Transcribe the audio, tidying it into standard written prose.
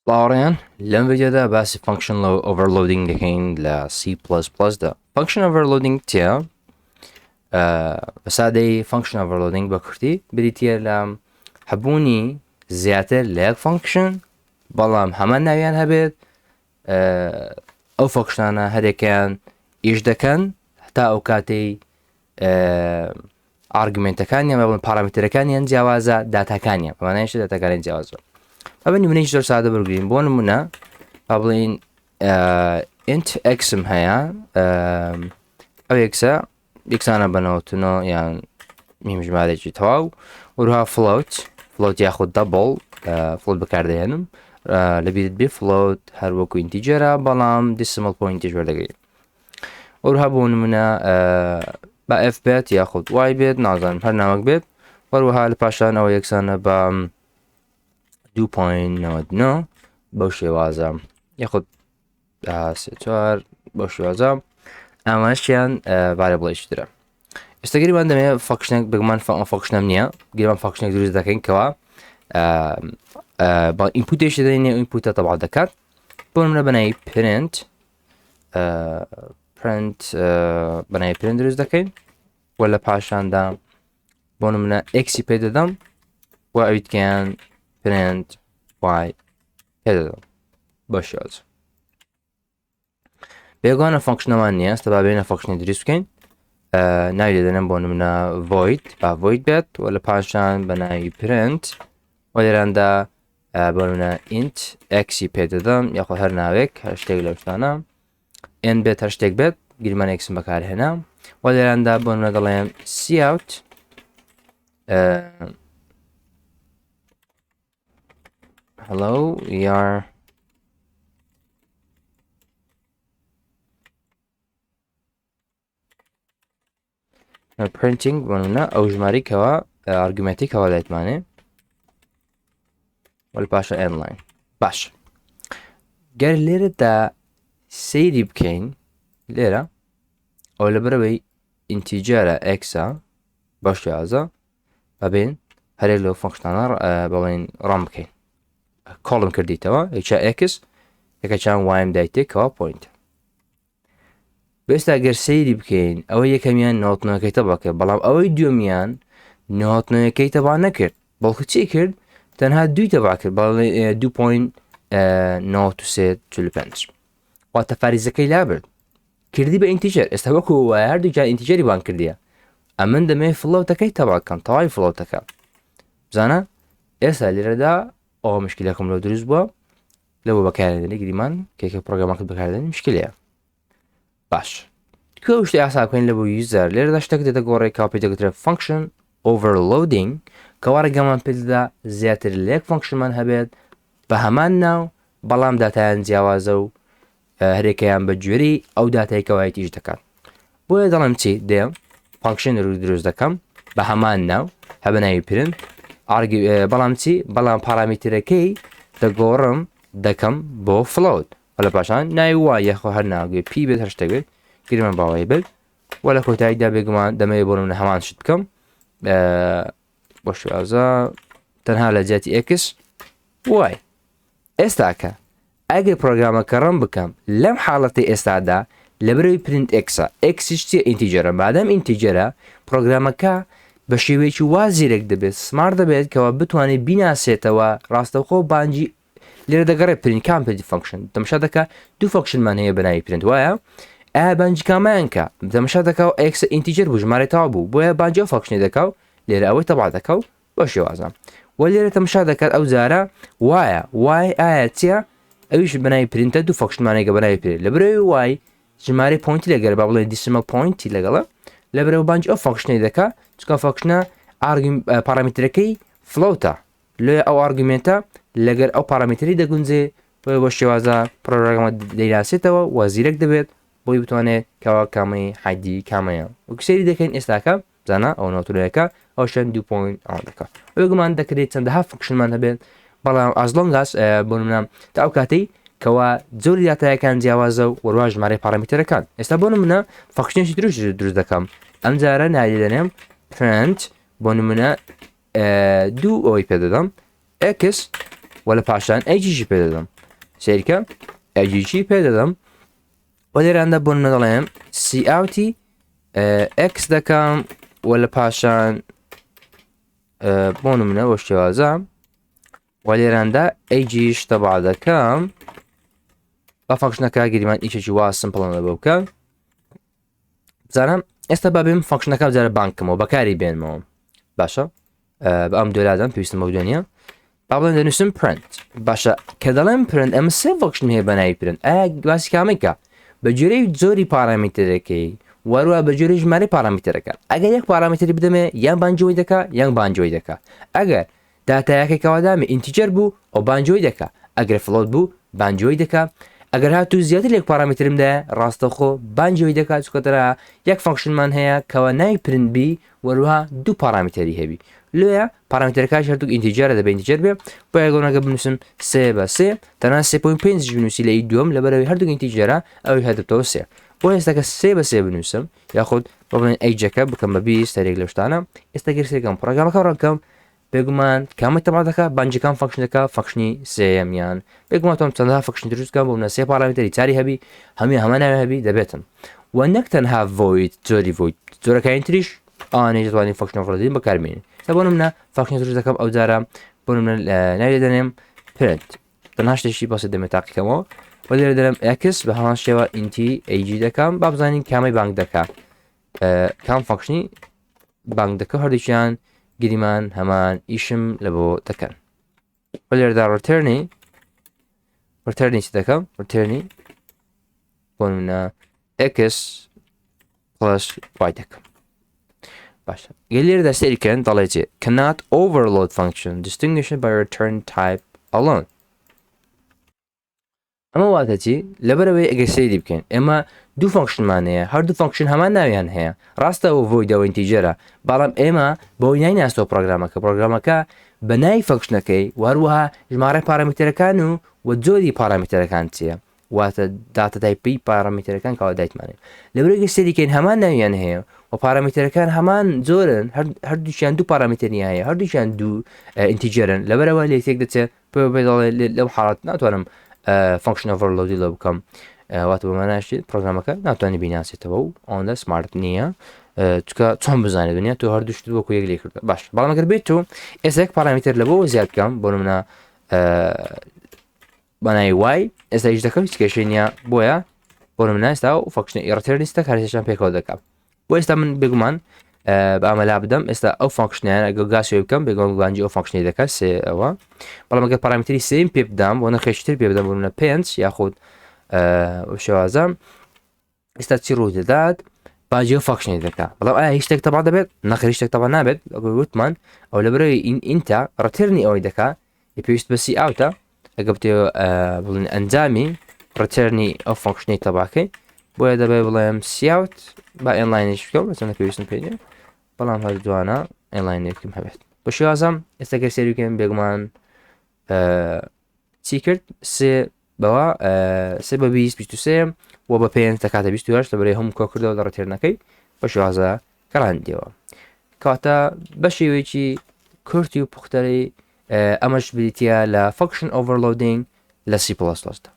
باوەڕێیان لەم ڤیدیۆدا باسی فانکشن overloading دەکەین لە C++ دا. فانکشن overloading چییە؟ بە سادەی فانکشن overloading بە کورتی بریتە لە هەبوونی زیاتر لە یەک فانکشن بەڵام هەمان ناویان هەبێت ئەو فانکشنانە هەرێکیان ئیش دەکەن هەتا ئەو کاتەی ئارگومنتەکانیان بڵێن پارامترەکانیان جیاوازە داتاکانیان بەمانایشی داتاکانیان جیاوازە. ئەوە نمونەیەکی زۆر سادە بگرین بۆ نمونە با بڵێن int xم هەیە ئەو یەکسانە بەنەوەتنەوە یان میمژمارێکی تەواو وروها float یاخود دەبڵ float بەکاردەهێنم لەبیرت بێ float هەروەکو ئینتیجەرە بەڵام decimal pointiش وەردەگرێت وروها بۆ نمونە بە f بێت یاخود y بێت نازانم هەر ناوەک بێت وەروها لە پاشان ئەوە یەکسانە بە 2.99 بەو شێوازە یاخود 3.4 بەو شێوازە ئاماشیان ڤاریبڵێکی ترە. ئێستا گیرمان دەمەوێت فانکشنێک بگومان فانکشنم نییە گیرمان فانکشنێک دروست دەکەین کەوا بە ئینپوتێکی دەدەین ئینپوتە تەبع دەکات بۆ نمونە بەناوی بەناوی پرنت دروست دەکەین وە لە پاشاندا بۆ نمونە x پێ دەدەم و ئەویتکەیان print y پێدەدەم بە شێوازە. بێگوانە فانکشنەمان نییە ئێستا با بێنە فانکشنێک دروست بکەین ناوی دەدەنم بۆ نمونە void با void بێت و لە پاشان بە ناوی print و لێراندا بۆ نمونە int x پێ دەدەم یاخۆ هەر ناوێک هەر شتێک لەو شتانە n بێت هەر شتێک بێت گیرمان xم بەکارهێنام و لێراندا بۆ نمونە دەڵێم cout hello we are printing بۆنمونە ئەو ژمارەیەکەوە ئارگومنتێکەوە دایتمانێ وەل پاشە ئەنلاین باش گەر لێرەدا سەیری بکەین لێرە ئەو لەبەرەوەی ئینتیجەرە ئەکسە باش شێوازە بەبێن هەرێک لەو فانکشنانە بەڵێن ڕام بکەین کۆڵم کردیتەوە یەکچە x یەکەچان وایم دایتێکەوە پوینت بێستا گەر سەیری بکەین ئەوە یەکەمیان نۆتنەوەکەی تەبا کرد بەڵام ئەوەی دووەمیان نۆتنەوەکەی تەبا نەکرد بەڵکو چی کرد تەنها دوی تەبا کرد بەڵێ 2.9345 واتە فاریزەکەی لابرد کردی بە ئینتیجەر ئێستا وەکو هەردووجار ئینتیجەری بان کردیە ئەمن دەمەوێت فڵەوتەکەی تەباکەم تەواوی فڵەوتەکە بزانە ئێستا لێرەدا ئەوە مشکلەکەم لەو دروست بووە لەوە بەکارهێنانی گریمان کێکە پرۆگرامەکەت بەکاردێنی مشکلەیە باش کە شتی ئاسا بکەین لە بۆ یوزەر لێرەدا شتێک دێتە گۆڕێ کاپی دەگەترێت فانکشن overloading کەوا ڕێگەمان پێدەدا زیاتر لە یەک فانکشنمان هەبێت بە هەمان ناو بەڵام داتایان جیاوازە و هەرێکەیان بە گوێرەی ئەو داتایکەوایەتیش دەکات بۆیە دەڵێم چی دێم فانکشن دروست دەکەم بە هەمان ناو هەبە ناوی پرنت بەڵام چی بەڵام پارامترەکەی دەگۆڕم دەکەم بۆ فلۆت لە پاشان ناوی وای یەخۆ هەر ناوگوێ پی بێت هەر شتێک بێت گیرمان باوای بێت وە لە کۆتاییدا بێگومان دەمەوێت بۆ منە هەمان شت بکەم بۆ شێوازە تەنها لە جیاتی x وای ئێستاکە ئەگەر پرۆگرامەکە ڕەم بکەم لەم حاڵەتی ئێستادا لەبەرەوەی پرنت x چیە ئینتیجەرە بادەم ئینتیجەرە پرۆگرامەکە بە شێوەیەکی وا زیرەک دەبێت سمارت دەبێت کەەوە بتوانێت بیناسێتەوە ڕاستەوخۆ بانجی لێرە دەگەڕێت پرینت کام پێدی فانکشن دەمشا دەکات دوو فانکشنمان هەیە بەناوی پرنت وایە ئایا بانجی کامایانکە دەمشا دەکات x ئینتیجەر بوو ژمارەتەوە بوو بۆیە بانجی ئەو فانکشنی دەکات لێرە ئەوەی تەبع دەکات بە شێوازە وە لێرە تەمشا دەکات ئەو جارە وایە وای ئایا چیە ئەویش بەناوی پرینتە دوو فانکشنمانێکە بەناوی پرێت لەبەرەوەی وای ژمارەی پوینتی لەگەر با بڵێن decimal poinتی لەگەڵە لەبەرەوە بانجی ئەو فانکشنەی دەکات چکە فانکشنە پارامترەکەی فلۆتە لێ ئەو ئارگومنتە لەگەر ئەو پارامتری دەگونجێ بۆ شێوازە پرۆگرامە دەیناسێتەوە وەزیرەک دەبێت بۆی بتوانێت کەوا کامەی حەدی کامەیە وەکسێری دەکەین ئێستاکە بزانە ئەو نۆتورەکە ئەو شەن 2 دەکات بێگومان دەکرێت چەندەها فانکشنمان هەبێت بەڵام ئازلۆنگاس بۆ نمونە تا ئەو کاتەی کەوا زۆری داتایەکان جیاوازە و وەروە ژمارەی پارامترەکان ئێستا بۆ نمونە فانکشنێکی دروست دەکەم ئەم جارە ناوی دەنێم print بۆ نمونە دوو ئەوەی پێدەدەم x ولا پاشان ئەیجیشی پێ دەدەم سیرکە ئەیجیشی پێ دەدەم و لێراندا بۆ دەڵێم سیئاوتی x دەکەم ولا پاشان بۆ نمونە بۆ شێوازە و لێراندا ئەیجیش تەبع دەکەم بە فەنکشنەکە گیریمان ئیشێکی وا سمپڵەنە بۆ بکە بزانم ئێستا با بێم فەنکشنەکە بجارە بانکەمەوە بەکاری بێنمەوە باشە بە ئەم دۆلادان پێویستم بە دنیا با بڵێن دەنووسم پرنت باشە کە دەڵێم پرنت ئەمە سێ فەنکشن هەیە بە ناوی پرنت ئایا باسی کامێکە بە جۆرەی زۆری پارامترەکەی وەروە بە جۆرەی ژمارەی پارامترەکە ئەگەر یەک پارامتری بدەمێ یان بانجۆی دەکا یان بانجۆی دەکا ئەگەر داتایەکێکەوەدامێ ئینتیجەر بوو ئەو بانجۆی دەکا ئەگەر فلۆت بوو بانجۆی دەکا ئەگەر هاتوو زیاتر لێک پارامترمدا ڕاستەخۆ بانجۆی دەکات چکەتەرە یەک فەنکشنمان هەیە کەوە ناوی پرنت بی وەروها دوو پارامتری هەبی لێە پارامترەکەش هەردوو ئینتیجەرە دەبێت ئینتیجەر بێ بۆ یەگەونەکە بنووسم 3 بە 3 تەنها 3.5 بنووسی لە دووەم لەبەرەوەی هەردوو ئینتیجەرە ئەوەی هەدەبتەوە 3 بۆ ئێستاکە 3 بە 3 بنووسم یاخود بە بڵێن ئەیجەکە بکەم بە 20 تارێک لە شتانە ئێستا گەرسێکم پڕۆگرامەکە ڕەکەم بێگومان کامی تەبع دەکات بانجەکان فەنکشنەکە فەنکشنی سێیەمیان بێگومان تۆم چەندها فەنکشن دروستکەم بۆ سێ پارامتری چاری هەبی هەمە ناوی هەبی دەبێتن و نەک تەنها ڤۆید جۆری ڤۆید جۆرەکانی تریش ئەوانەی دەتوانین فەنکشن ئۆڤەرلۆدینگ بەکاربێنین تا بۆ نمونە فەنکشن دروست دەکەم ئەو جارە بۆ نمونە ناوی دەنێم پرنت تەنها شتێکی باسی دەمێت تاقیکەمەوە و لێرە دەرم x بە هەمان شێوە ئینتی ئەیجی دەکەم با بزانین کامی بانک دەکات کام فەنکشنی بانک دەکە هەردووچیان گریمان هەمان ئیشم لە بۆ دەکەن و لێرەدا ڕتێرنی چ دەکەم ڕتێرنی بۆ نمونە x plus y دەکەم باشە لێرەدا سێریکەن دەڵێتێ cannot overload function distinguished by return type alone ئەمە واتەچی لەبەرەوەی ئەگەر سەیری بکەین ئێمە دوو فەنکشنمان هەیە هەردوو فەنکشن هەمان ناویان هەیە ڕاستەوە ڤۆیدەوە ئینتیجەرە بەڵام ئێمە بەوەی نایناستەوە پرۆگرامەکە بە ناوی فەنکشنەکەی وەروەها ژمارەی پارامترەکان و جۆری پارامترەکان چییە واتە داتە تایپی پارامترەکان کاوە دایتمانێت لەبەرەوەی سەریکەین هەمان ناویان هەیە و پارامترەکان هەمان زۆرن هەردووچیان دوو پارامتری هەیە هەردووچیان دوو ئینتیجەرن لەبەرەوە لێ تێک دەچێت پێڵێ لەو حاڵات ناتوانم فەنکشن ئۆڤەرلۆدی لە بکەم واتە بەماناشێت پرۆگرامەکە ناتوانانی بیناسێتەوە و ئەوەندە سمارت نییە چکە چۆن بزانێت دنیا تۆ هەردووشت وەکو یەک لێ کردە باش بەڵام ئەگەر بێت تۆ ئێستا یەک پارامتر لە بۆ زیاد بکەم بۆ نمونە بەناوی وای ئێستا هیچ دەکەم هیچ کێشەی نییە بۆیە بۆ نمونە ئێستا و فەنکشنی ڕتێرنیستە کارێکیان پێکەوە دەکەم بۆ ئێستا من بێگومان بە ئەمەلا بدەم ئێستا ئەو فەنکشنیانە ئەگەر گاسوێ بکەم بێگومان گوانجی ئەو فەنکشنی دەکات سێ ئەوە بەڵام ئەگەر پارامتری سێم پێ بدەم بۆ نەخێشتر پێ بدەم بۆ نمونە 5 یاخود شێوازە ئێستا چی ڕوو دەدات باجی ئەو فەنکشنی دەکات بەڵام ئایا هیچ شتێک تەبع دەبێت نەخێر هیچ شتێک تەبع نابێت وتمان ئەو لەبەرەوەی ئینتە ڕتێرنی ئەوەی دەکات پێویست بە سی ئاوتە ئەگەر بتێ بڵێن ئەنجامی ڕتێرنی ئەو فەنکشنی تەباکەی بۆیە دەبێت بڵێم سیاوت با ئێنلاینش بکەم چەندە پێویستم پێ نیە بەڵام هەردووانە ئێنلاینێکم هەبێت بە شێوازم ئێستا گەر سێری بکەین بێگومان چی کرد سێ بەوە 3 بە 23 و بە 5 دەکاتە 28 لەبەرەوەی هەموو کۆ کردەوە لە ڕتێرنەکەی بە شێوازە کەڕاندیەوە کاتە بە شێوەیەکی کورتی و پوختەرەی ئەمەش بریتە لە فەنکشن ئۆڤەرلۆدینگ لە C++دا